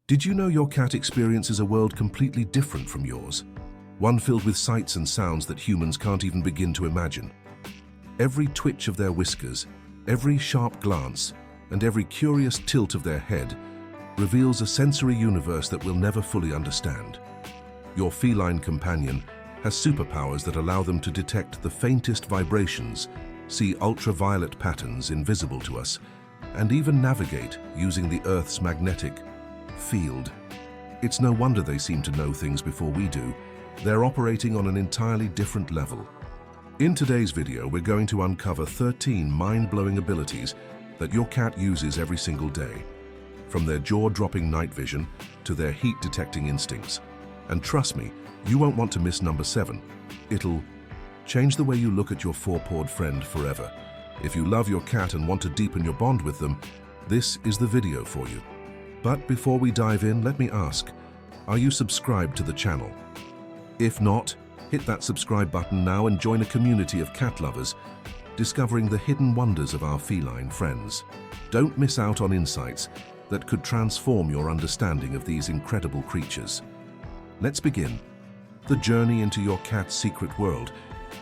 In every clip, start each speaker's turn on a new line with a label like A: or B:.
A: Did you know your cat experiences a world completely different from yours? One filled with sights and sounds that humans can't even begin to imagine. Every twitch of their whiskers, every sharp glance, and every curious tilt of their head reveals a sensory universe that we'll never fully understand. Your feline companion has superpowers that allow them to detect the faintest vibrations, see ultraviolet patterns invisible to us, and even navigate using the Earth's magnetic field. It's no wonder they seem to know things before we do. They're operating on an entirely different level. In today's video, we're going to uncover 13 mind-blowing abilities that your cat uses every single day, from their jaw-dropping night vision to their heat-detecting instincts. And trust me, you won't want to miss number 7. It'll change the way you look at your four-pawed friend forever. If you love your cat and want to deepen your bond with them, this is the video for you. But before we dive in, let me ask, are you subscribed to the channel? If not, hit that subscribe button now and join a community of cat lovers discovering the hidden wonders of our feline friends. Don't miss out on insights that could transform your understanding of these incredible creatures. Let's begin. The journey into your cat's secret world.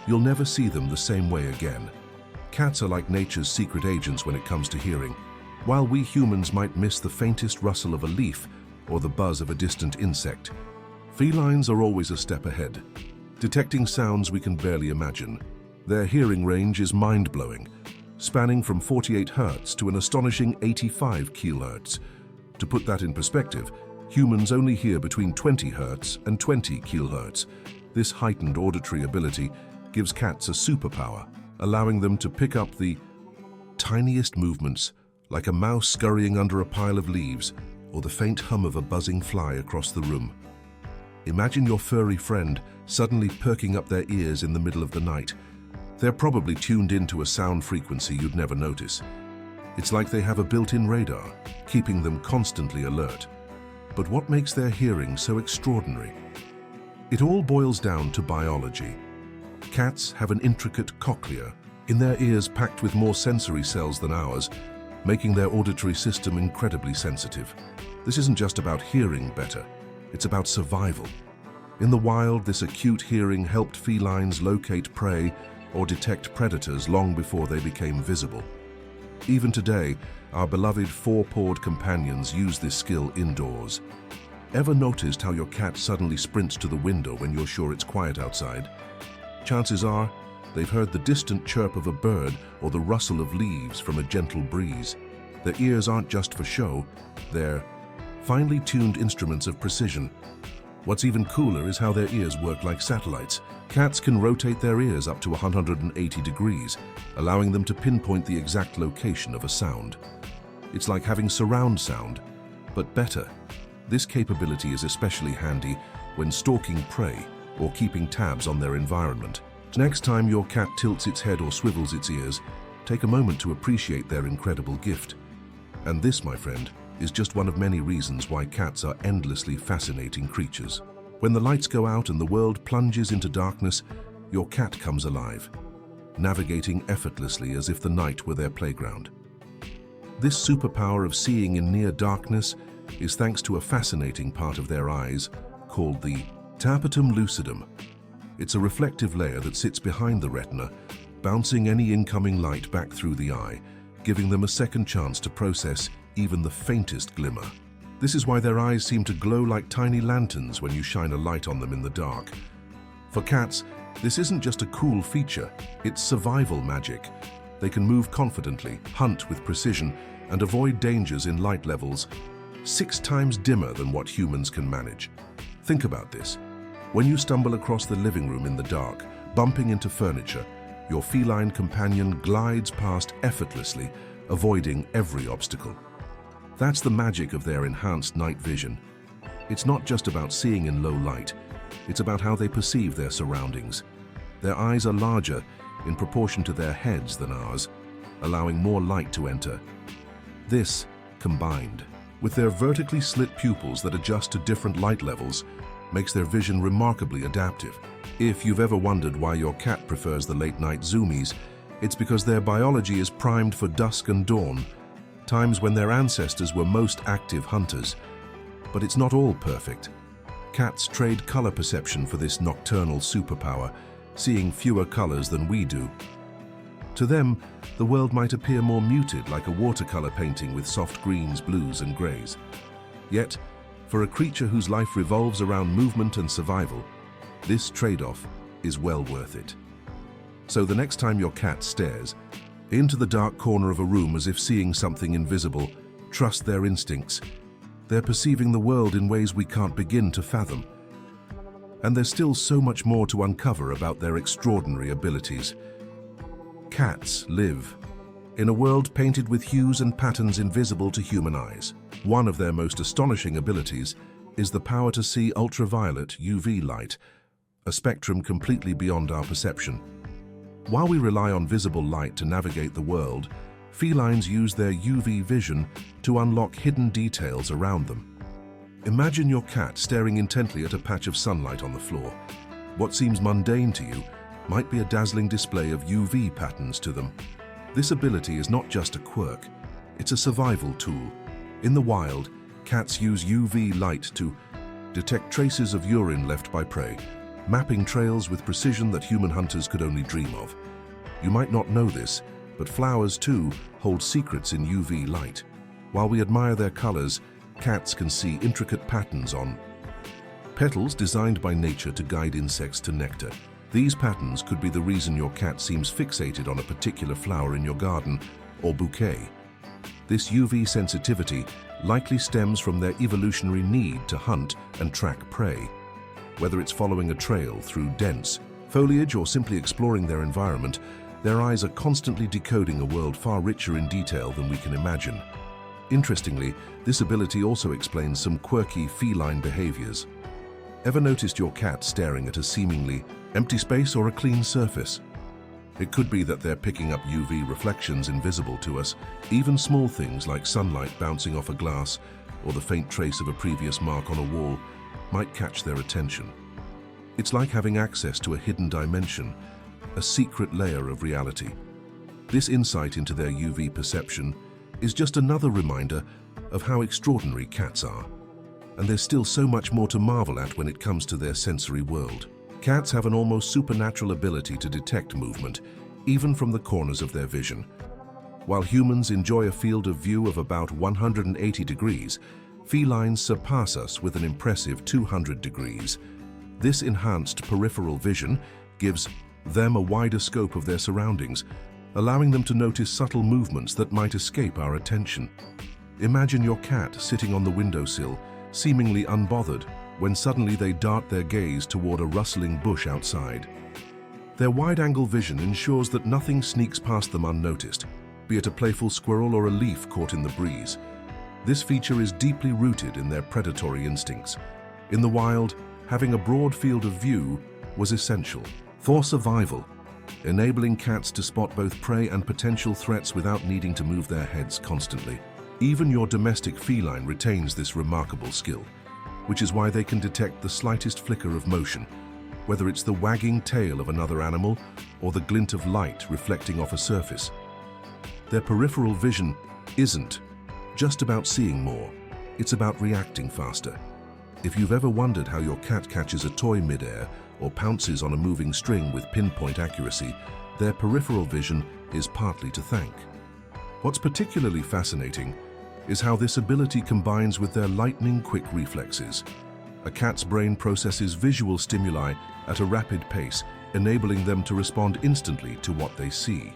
A: You'll never see them the same way again. Cats are like nature's secret agents when it comes to hearing. While we humans might miss the faintest rustle of a leaf or the buzz of a distant insect, felines are always a step ahead, detecting sounds we can barely imagine. Their hearing range is mind-blowing, spanning from 48 Hz to an astonishing 85 kHz. To put that in perspective, humans only hear between 20 Hz and 20 kHz. This heightened auditory ability gives cats a superpower, allowing them to pick up the tiniest movements, like a mouse scurrying under a pile of leaves or the faint hum of a buzzing fly across the room. Imagine your furry friend suddenly perking up their ears in the middle of the night. They're probably tuned into a sound frequency you'd never notice. It's like they have a built-in radar, keeping them constantly alert. But what makes their hearing so extraordinary? It all boils down to biology. Cats have an intricate cochlea in their ears packed with more sensory cells than ours, making their auditory system incredibly sensitive. This isn't just about hearing better, it's about survival. In the wild, this acute hearing helped felines locate prey or detect predators long before they became visible. Even today, our beloved four-pawed companions use this skill indoors. Ever noticed how your cat suddenly sprints to the window when you're sure it's quiet outside? Chances are, they've heard the distant chirp of a bird or the rustle of leaves from a gentle breeze. Their ears aren't just for show, they're finely tuned instruments of precision. What's even cooler is how their ears work like satellites. Cats can rotate their ears up to 180 degrees, allowing them to pinpoint the exact location of a sound. It's like having surround sound, but better. This capability is especially handy when stalking prey or keeping tabs on their environment. Next time your cat tilts its head or swivels its ears, take a moment to appreciate their incredible gift. And this, my friend, is just one of many reasons why cats are endlessly fascinating creatures. When the lights go out and the world plunges into darkness, your cat comes alive, navigating effortlessly as if the night were their playground. This superpower of seeing in near darkness is thanks to a fascinating part of their eyes called the tapetum lucidum. It's a reflective layer that sits behind the retina, bouncing any incoming light back through the eye, giving them a second chance to process even the faintest glimmer. This is why their eyes seem to glow like tiny lanterns when you shine a light on them in the dark. For cats, this isn't just a cool feature, it's survival magic. They can move confidently, hunt with precision, and avoid dangers in light levels 6 times dimmer than what humans can manage. Think about this. When you stumble across the living room in the dark, bumping into furniture, your feline companion glides past effortlessly, avoiding every obstacle. That's the magic of their enhanced night vision. It's not just about seeing in low light, it's about how they perceive their surroundings. Their eyes are larger in proportion to their heads than ours, allowing more light to enter. This, combined with their vertically slit pupils that adjust to different light levels, makes their vision remarkably adaptive. If you've ever wondered why your cat prefers the late-night zoomies, it's because their biology is primed for dusk and dawn, times when their ancestors were most active hunters. But it's not all perfect. Cats trade color perception for this nocturnal superpower, seeing fewer colors than we do. To them, the world might appear more muted, like a watercolor painting with soft greens, blues, and grays. Yet, for a creature whose life revolves around movement and survival, this trade-off is well worth it. So the next time your cat stares into the dark corner of a room as if seeing something invisible, trust their instincts. They're perceiving the world in ways we can't begin to fathom. And there's still so much more to uncover about their extraordinary abilities. Cats live in a world painted with hues and patterns invisible to human eyes. One of their most astonishing abilities is the power to see ultraviolet UV light, a spectrum completely beyond our perception. While we rely on visible light to navigate the world, felines use their UV vision to unlock hidden details around them. Imagine your cat staring intently at a patch of sunlight on the floor. What seems mundane to you might be a dazzling display of UV patterns to them. This ability is not just a quirk, it's a survival tool. In the wild, cats use UV light to detect traces of urine left by prey, mapping trails with precision that human hunters could only dream of. You might not know this, but flowers too hold secrets in UV light. While we admire their colors, cats can see intricate patterns on petals designed by nature to guide insects to nectar. These patterns could be the reason your cat seems fixated on a particular flower in your garden or bouquet. This UV sensitivity likely stems from their evolutionary need to hunt and track prey. Whether it's following a trail through dense foliage or simply exploring their environment, their eyes are constantly decoding a world far richer in detail than we can imagine. Interestingly, this ability also explains some quirky feline behaviors. Ever noticed your cat staring at a seemingly empty space or a clean surface? It could be that they're picking up UV reflections invisible to us. Even small things like sunlight bouncing off a glass or the faint trace of a previous mark on a wall might catch their attention. It's like having access to a hidden dimension, a secret layer of reality. This insight into their UV perception is just another reminder of how extraordinary cats are. And there's still so much more to marvel at when it comes to their sensory world. Cats have an almost supernatural ability to detect movement, even from the corners of their vision. While humans enjoy a field of view of about 180 degrees, felines surpass us with an impressive 200 degrees. This enhanced peripheral vision gives them a wider scope of their surroundings, allowing them to notice subtle movements that might escape our attention. Imagine your cat sitting on the windowsill, seemingly unbothered, when suddenly they dart their gaze toward a rustling bush outside. Their wide-angle vision ensures that nothing sneaks past them unnoticed, be it a playful squirrel or a leaf caught in the breeze. This feature is deeply rooted in their predatory instincts. In the wild, having a broad field of view was essential for survival, enabling cats to spot both prey and potential threats without needing to move their heads constantly. Even your domestic feline retains this remarkable skill, which is why they can detect the slightest flicker of motion, whether it's the wagging tail of another animal or the glint of light reflecting off a surface. Their peripheral vision isn't just about seeing more, it's about reacting faster. If you've ever wondered how your cat catches a toy midair or pounces on a moving string with pinpoint accuracy, their peripheral vision is partly to thank. What's particularly fascinating is how this ability combines with their lightning-quick reflexes. A cat's brain processes visual stimuli at a rapid pace, enabling them to respond instantly to what they see.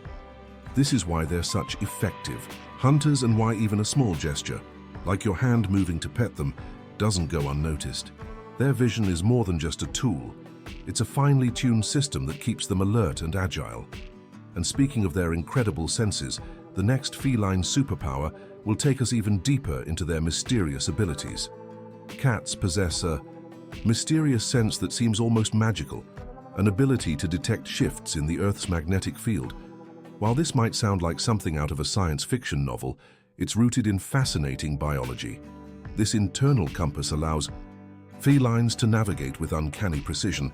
A: This is why they're such effective hunters and why even a small gesture, like your hand moving to pet them, doesn't go unnoticed. Their vision is more than just a tool. It's a finely tuned system that keeps them alert and agile. And speaking of their incredible senses, the next feline superpower will take us even deeper into their mysterious abilities. Cats possess a mysterious sense that seems almost magical, an ability to detect shifts in the Earth's magnetic field. While this might sound like something out of a science fiction novel, it's rooted in fascinating biology. This internal compass allows felines to navigate with uncanny precision,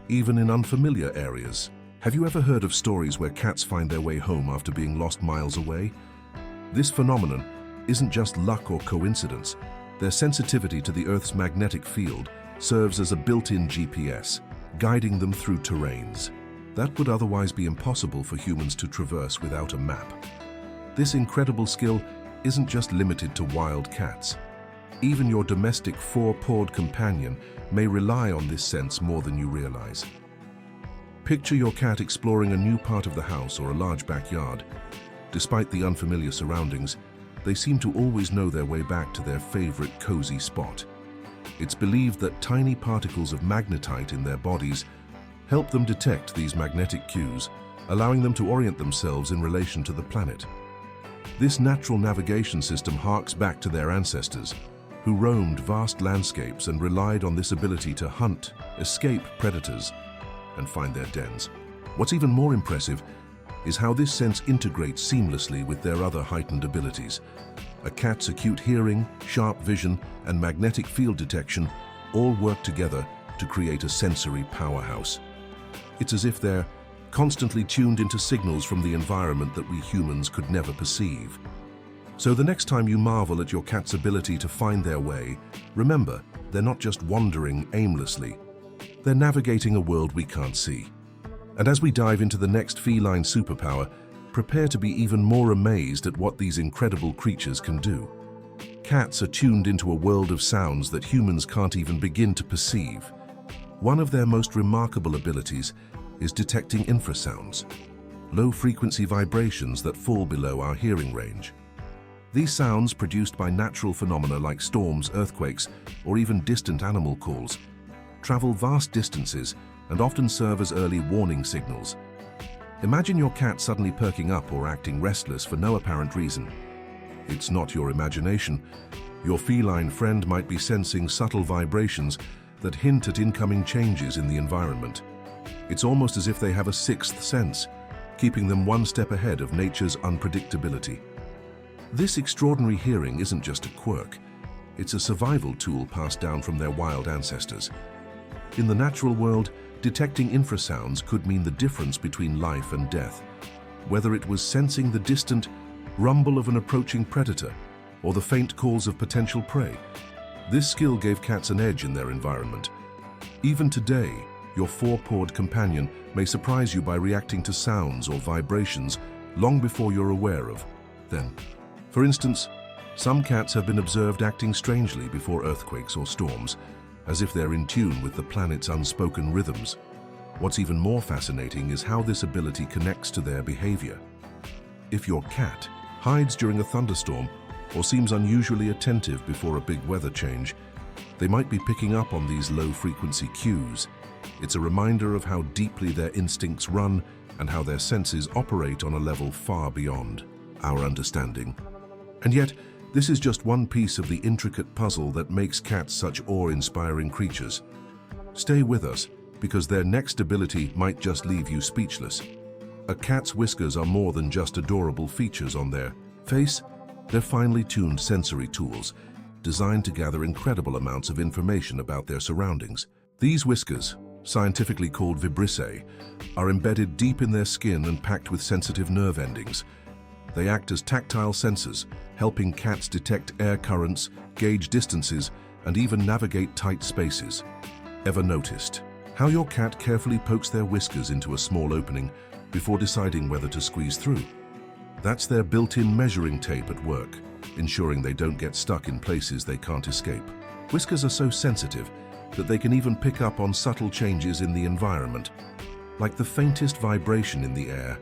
A: even in unfamiliar areas. Have you ever heard of stories where cats find their way home after being lost miles away? This phenomenon isn't just luck or coincidence. Their sensitivity to the Earth's magnetic field serves as a built-in GPS, guiding them through terrains that would otherwise be impossible for humans to traverse without a map. This incredible skill isn't just limited to wild cats. Even your domestic four-pawed companion may rely on this sense more than you realize. Picture your cat exploring a new part of the house or a large backyard. Despite the unfamiliar surroundings, they seem to always know their way back to their favorite cozy spot. It's believed that tiny particles of magnetite in their bodies help them detect these magnetic cues, allowing them to orient themselves in relation to the planet. This natural navigation system harks back to their ancestors, who roamed vast landscapes and relied on this ability to hunt, escape predators, and find their dens. What's even more impressive is how this sense integrates seamlessly with their other heightened abilities. A cat's acute hearing, sharp vision, and magnetic field detection all work together to create a sensory powerhouse. It's as if they're constantly tuned into signals from the environment that we humans could never perceive. So the next time you marvel at your cat's ability to find their way, remember, they're not just wandering aimlessly. They're navigating a world we can't see. And as we dive into the next feline superpower, prepare to be even more amazed at what these incredible creatures can do. Cats are tuned into a world of sounds that humans can't even begin to perceive. One of their most remarkable abilities is detecting infrasounds, low-frequency vibrations that fall below our hearing range. These sounds, produced by natural phenomena like storms, earthquakes, or even distant animal calls, travel vast distances and often serve as early warning signals. Imagine your cat suddenly perking up or acting restless for no apparent reason. It's not your imagination. Your feline friend might be sensing subtle vibrations that hint at incoming changes in the environment. It's almost as if they have a sixth sense, keeping them one step ahead of nature's unpredictability. This extraordinary hearing isn't just a quirk. It's a survival tool passed down from their wild ancestors. In the natural world, detecting infrasounds could mean the difference between life and death, whether it was sensing the distant rumble of an approaching predator or the faint calls of potential prey. This skill gave cats an edge in their environment. Even today, your four-pawed companion may surprise you by reacting to sounds or vibrations long before you're aware of them. For instance, some cats have been observed acting strangely before earthquakes or storms, as if they're in tune with the planet's unspoken rhythms. What's even more fascinating is how this ability connects to their behavior. If your cat hides during a thunderstorm or seems unusually attentive before a big weather change, they might be picking up on these low-frequency cues. It's a reminder of how deeply their instincts run and how their senses operate on a level far beyond our understanding. And yet, this is just one piece of the intricate puzzle that makes cats such awe-inspiring creatures. Stay with us, because their next ability might just leave you speechless. A cat's whiskers are more than just adorable features on their face. They're finely tuned sensory tools, designed to gather incredible amounts of information about their surroundings. These whiskers, scientifically called vibrissae, are embedded deep in their skin and packed with sensitive nerve endings. They act as tactile sensors, helping cats detect air currents, gauge distances, and even navigate tight spaces. Ever noticed how your cat carefully pokes their whiskers into a small opening before deciding whether to squeeze through? That's their built-in measuring tape at work, ensuring they don't get stuck in places they can't escape. Whiskers are so sensitive that they can even pick up on subtle changes in the environment, like the faintest vibration in the air.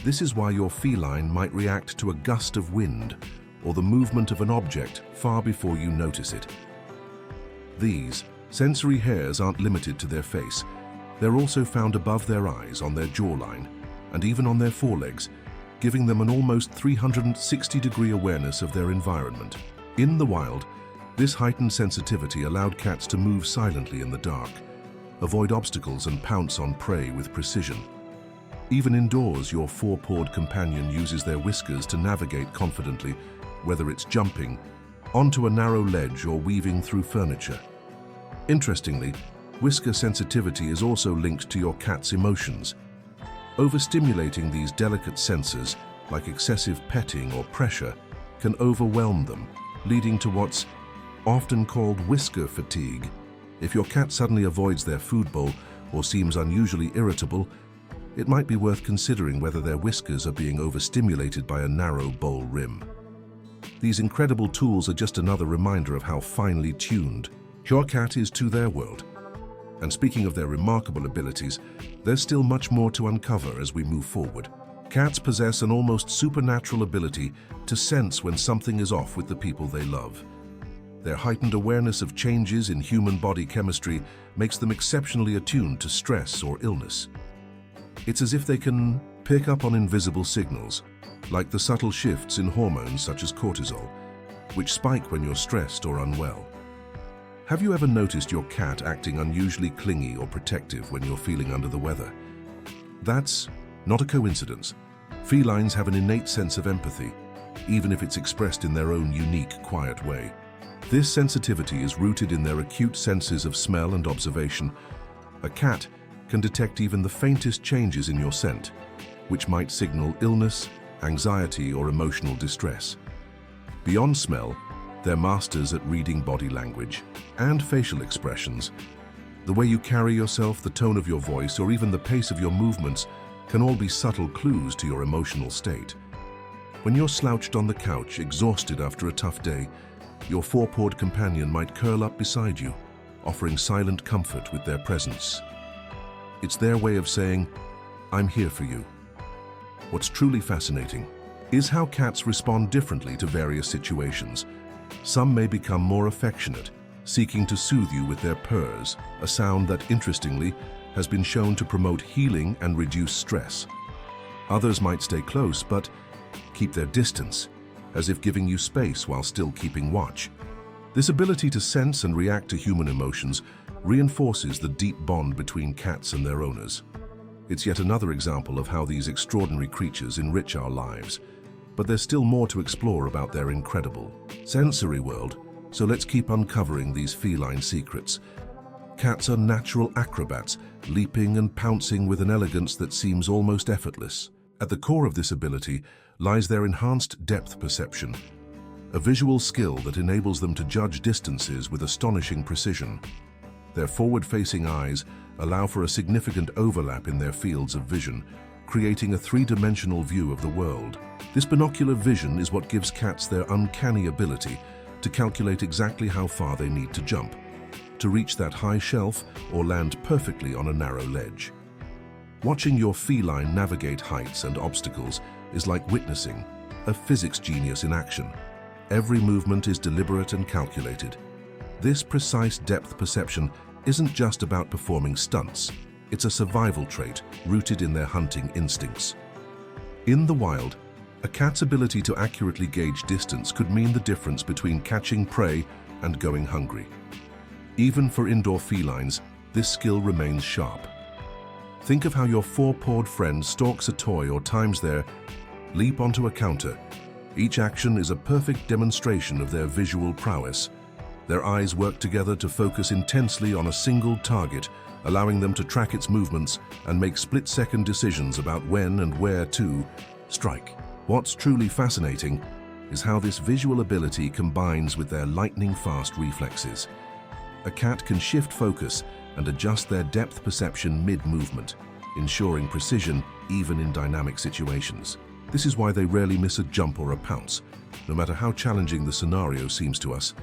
A: This is why your feline might react to a gust of wind or the movement of an object far before you notice it. These sensory hairs aren't limited to their face. They're also found above their eyes, on their jawline, and even on their forelegs, giving them an almost 360-degree awareness of their environment. In the wild, this heightened sensitivity allowed cats to move silently in the dark, avoid obstacles, and pounce on prey with precision. Even indoors, your four-pawed companion uses their whiskers to navigate confidently, whether it's jumping onto a narrow ledge or weaving through furniture. Interestingly, whisker sensitivity is also linked to your cat's emotions. Overstimulating these delicate sensors, like excessive petting or pressure, can overwhelm them, leading to what's often called whisker fatigue. If your cat suddenly avoids their food bowl or seems unusually irritable, it might be worth considering whether their whiskers are being overstimulated by a narrow bowl rim. These incredible tools are just another reminder of how finely tuned your cat is to their world. And speaking of their remarkable abilities, there's still much more to uncover as we move forward. Cats possess an almost supernatural ability to sense when something is off with the people they love. Their heightened awareness of changes in human body chemistry makes them exceptionally attuned to stress or illness. It's as if they can pick up on invisible signals, like the subtle shifts in hormones such as cortisol, which spike when you're stressed or unwell. Have you ever noticed your cat acting unusually clingy or protective when you're feeling under the weather? That's not a coincidence. Felines have an innate sense of empathy, even if it's expressed in their own unique, quiet way. This sensitivity is rooted in their acute senses of smell and observation. A cat can detect even the faintest changes in your scent, which might signal illness, anxiety, or emotional distress. Beyond smell, they're masters at reading body language and facial expressions. The way you carry yourself, the tone of your voice, or even the pace of your movements can all be subtle clues to your emotional state. When you're slouched on the couch, exhausted after a tough day, your four-pawed companion might curl up beside you, offering silent comfort with their presence. It's their way of saying, "I'm here for you." What's truly fascinating is how cats respond differently to various situations. Some may become more affectionate, seeking to soothe you with their purrs, a sound that, interestingly, has been shown to promote healing and reduce stress. Others might stay close, but keep their distance, as if giving you space while still keeping watch. This ability to sense and react to human emotions reinforces the deep bond between cats and their owners. It's yet another example of how these extraordinary creatures enrich our lives. But there's still more to explore about their incredible sensory world, so let's keep uncovering these feline secrets. Cats are natural acrobats, leaping and pouncing with an elegance that seems almost effortless. At the core of this ability lies their enhanced depth perception, a visual skill that enables them to judge distances with astonishing precision. Their forward-facing eyes allow for a significant overlap in their fields of vision, creating a three-dimensional view of the world. This binocular vision is what gives cats their uncanny ability to calculate exactly how far they need to jump, to reach that high shelf or land perfectly on a narrow ledge. Watching your feline navigate heights and obstacles is like witnessing a physics genius in action. Every movement is deliberate and calculated. This precise depth perception isn't just about performing stunts. It's a survival trait rooted in their hunting instincts. In the wild, a cat's ability to accurately gauge distance could mean the difference between catching prey and going hungry. Even for indoor felines, this skill remains sharp. Think of how your four-pawed friend stalks a toy or times their leap onto a counter. Each action is a perfect demonstration of their visual prowess. Their eyes work together to focus intensely on a single target, allowing them to track its movements and make split-second decisions about when and where to strike. What's truly fascinating is how this visual ability combines with their lightning-fast reflexes. A cat can shift focus and adjust their depth perception mid-movement, ensuring precision even in dynamic situations. This is why they rarely miss a jump or a pounce, no matter how challenging the scenario seems to us.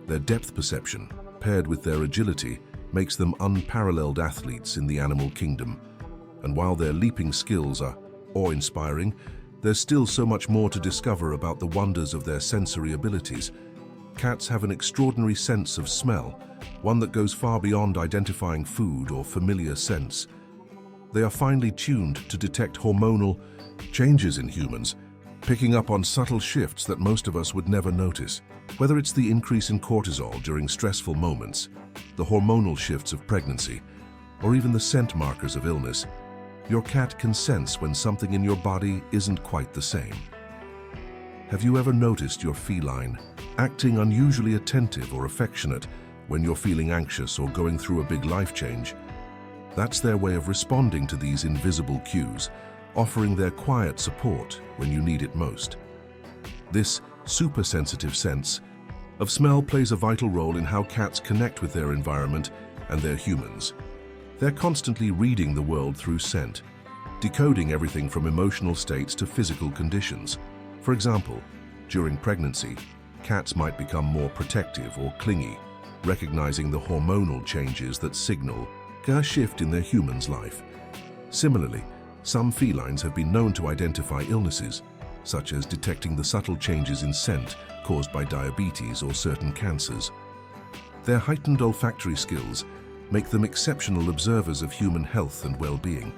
A: Their depth perception, paired with their agility, makes them unparalleled athletes in the animal kingdom. And while their leaping skills are awe-inspiring, there's still so much more to discover about the wonders of their sensory abilities. Cats have an extraordinary sense of smell, one that goes far beyond identifying food or familiar scents. They are finely tuned to detect hormonal changes in humans, picking up on subtle shifts that most of us would never notice. Whether it's the increase in cortisol during stressful moments, the hormonal shifts of pregnancy, or even the scent markers of illness, your cat can sense when something in your body isn't quite the same. Have you ever noticed your feline acting unusually attentive or affectionate when you're feeling anxious or going through a big life change? That's their way of responding to these invisible cues, offering their quiet support when you need it most. This super-sensitive sense of smell plays a vital role in how cats connect with their environment and their humans. They're constantly reading the world through scent, decoding everything from emotional states to physical conditions. For example, during pregnancy, cats might become more protective or clingy, recognizing the hormonal changes that signal a shift in their human's life. Similarly, some felines have been known to identify illnesses, such as detecting the subtle changes in scent caused by diabetes or certain cancers. Their heightened olfactory skills make them exceptional observers of human health and well-being,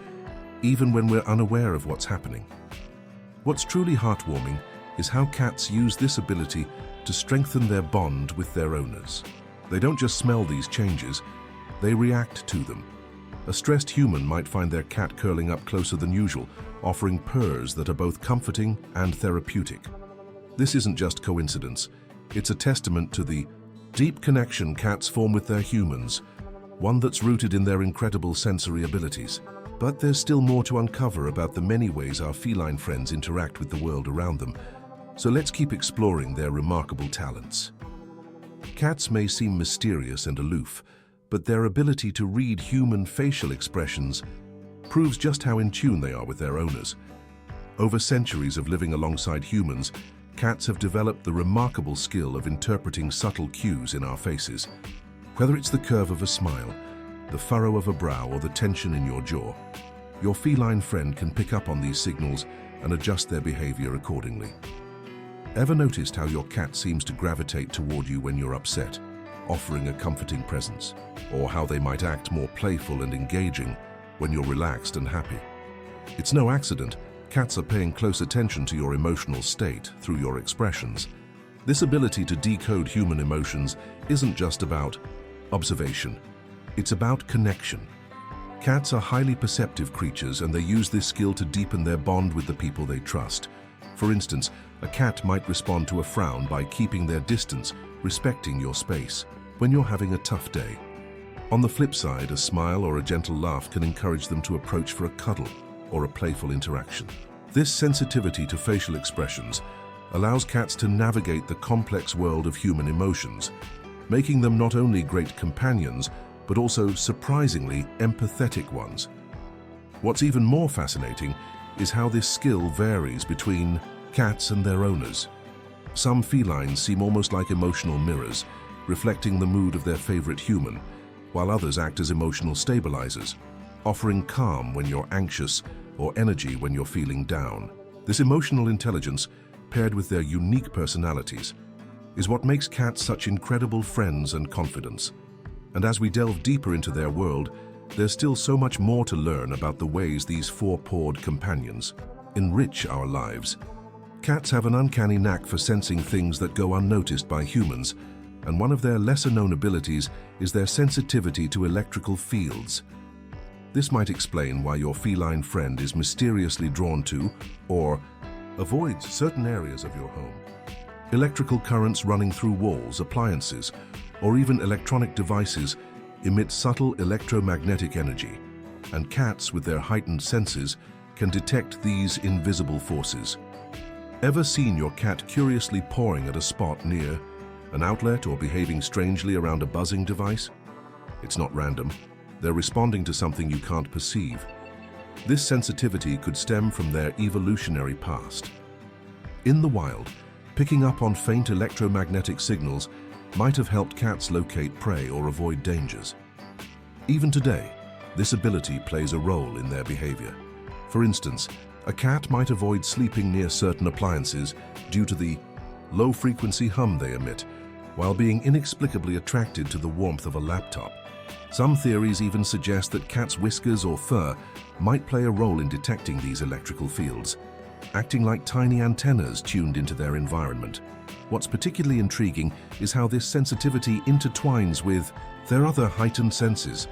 A: even when we're unaware of what's happening. What's truly heartwarming is how cats use this ability to strengthen their bond with their owners. They don't just smell these changes, they react to them. A stressed human might find their cat curling up closer than usual, offering purrs that are both comforting and therapeutic. This isn't just coincidence. It's a testament to the deep connection cats form with their humans, one that's rooted in their incredible sensory abilities. But there's still more to uncover about the many ways our feline friends interact with the world around them. So let's keep exploring their remarkable talents. Cats may seem mysterious and aloof, but their ability to read human facial expressions proves just how in tune they are with their owners. Over centuries of living alongside humans, cats have developed the remarkable skill of interpreting subtle cues in our faces. Whether it's the curve of a smile, the furrow of a brow, or the tension in your jaw, your feline friend can pick up on these signals and adjust their behavior accordingly. Ever noticed how your cat seems to gravitate toward you when you're upset, offering a comforting presence, or how they might act more playful and engaging when you're relaxed and happy? It's no accident. Cats are paying close attention to your emotional state through your expressions. This ability to decode human emotions isn't just about observation. It's about connection. Cats are highly perceptive creatures, and they use this skill to deepen their bond with the people they trust. For instance, a cat might respond to a frown by keeping their distance, respecting your space when you're having a tough day. On the flip side, a smile or a gentle laugh can encourage them to approach for a cuddle or a playful interaction. This sensitivity to facial expressions allows cats to navigate the complex world of human emotions, making them not only great companions, but also surprisingly empathetic ones. What's even more fascinating is how this skill varies between cats and their owners. Some felines seem almost like emotional mirrors, reflecting the mood of their favorite human, while others act as emotional stabilizers, offering calm when you're anxious or energy when you're feeling down. This emotional intelligence, paired with their unique personalities, is what makes cats such incredible friends and confidants. And as we delve deeper into their world, there's still so much more to learn about the ways these four-pawed companions enrich our lives. Cats have an uncanny knack for sensing things that go unnoticed by humans, and one of their lesser-known abilities is their sensitivity to electrical fields. This might explain why your feline friend is mysteriously drawn to or avoids certain areas of your home. Electrical currents running through walls, appliances, or even electronic devices emit subtle electromagnetic energy, and cats, with their heightened senses, can detect these invisible forces. Ever seen your cat curiously pawing at a spot near an outlet or behaving strangely around a buzzing device? It's not random. They're responding to something you can't perceive. This sensitivity could stem from their evolutionary past. In the wild, picking up on faint electromagnetic signals might have helped cats locate prey or avoid dangers. Even today, this ability plays a role in their behavior. For instance, a cat might avoid sleeping near certain appliances due to the low-frequency hum they emit, while being inexplicably attracted to the warmth of a laptop. Some theories even suggest that cats' whiskers or fur might play a role in detecting these electrical fields, acting like tiny antennas tuned into their environment. What's particularly intriguing is how this sensitivity intertwines with their other heightened senses,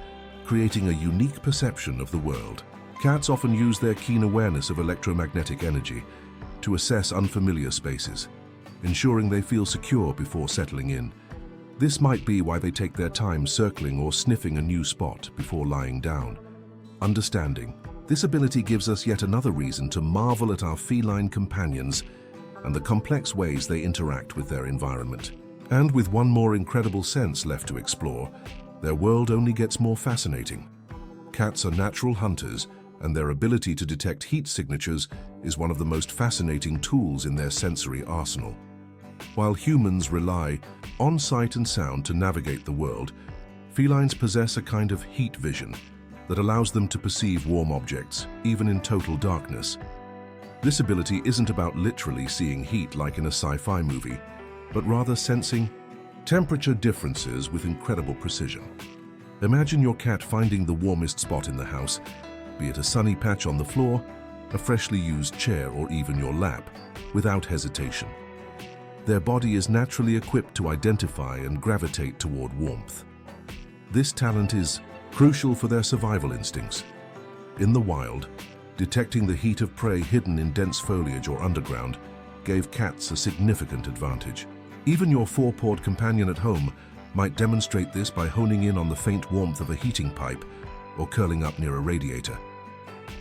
A: creating a unique perception of the world. Cats often use their keen awareness of electromagnetic energy to assess unfamiliar spaces, ensuring they feel secure before settling in. This might be why they take their time circling or sniffing a new spot before lying down. Understanding this ability gives us yet another reason to marvel at our feline companions and the complex ways they interact with their environment. And with one more incredible sense left to explore, their world only gets more fascinating. Cats are natural hunters, and their ability to detect heat signatures is one of the most fascinating tools in their sensory arsenal. While humans rely on sight and sound to navigate the world, felines possess a kind of heat vision that allows them to perceive warm objects, even in total darkness. This ability isn't about literally seeing heat like in a sci-fi movie, but rather sensing temperature differences with incredible precision. Imagine your cat finding the warmest spot in the house, be it a sunny patch on the floor, a freshly used chair, or even your lap, without hesitation. Their body is naturally equipped to identify and gravitate toward warmth. This talent is crucial for their survival instincts. In the wild, detecting the heat of prey hidden in dense foliage or underground gave cats a significant advantage. Even your four-pawed companion at home might demonstrate this by honing in on the faint warmth of a heating pipe or curling up near a radiator.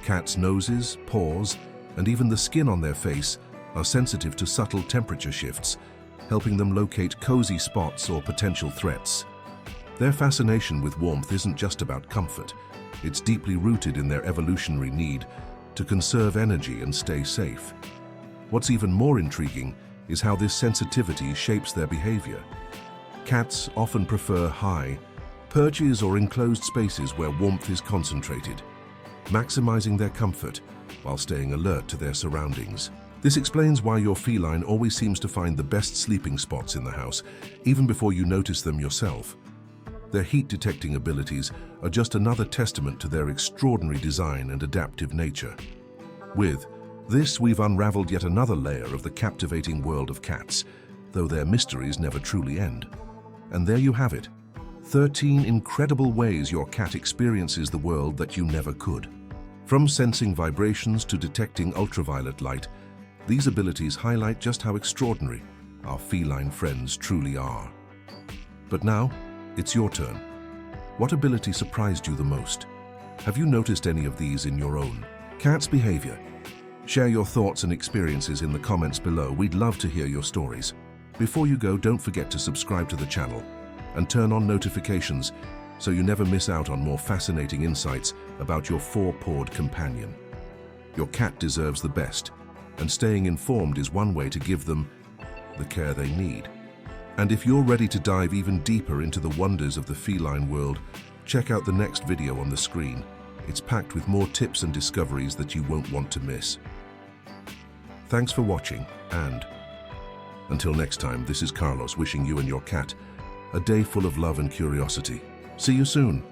A: Cats' noses, paws, and even the skin on their face are sensitive to subtle temperature shifts, helping them locate cozy spots or potential threats. Their fascination with warmth isn't just about comfort. It's deeply rooted in their evolutionary need to conserve energy and stay safe. What's even more intriguing is how this sensitivity shapes their behavior. Cats often prefer high perches or enclosed spaces where warmth is concentrated, maximizing their comfort while staying alert to their surroundings. This explains why your feline always seems to find the best sleeping spots in the house, even before you notice them yourself. Their heat-detecting abilities are just another testament to their extraordinary design and adaptive nature. With this, we've unraveled yet another layer of the captivating world of cats, though their mysteries never truly end. And there you have it, 13 incredible ways your cat experiences the world that you never could. From sensing vibrations to detecting ultraviolet light, these abilities highlight just how extraordinary our feline friends truly are. But now, it's your turn. What ability surprised you the most? Have you noticed any of these in your own cat's behavior? Share your thoughts and experiences in the comments below. We'd love to hear your stories. Before you go, don't forget to subscribe to the channel and turn on notifications so you never miss out on more fascinating insights about your four-pawed companion. Your cat deserves the best, and staying informed is one way to give them the care they need. And if you're ready to dive even deeper into the wonders of the feline world, check out the next video on the screen. It's packed with more tips and discoveries that you won't want to miss. Thanks for watching, and until next time, this is Carlos wishing you and your cat a day full of love and curiosity. See you soon.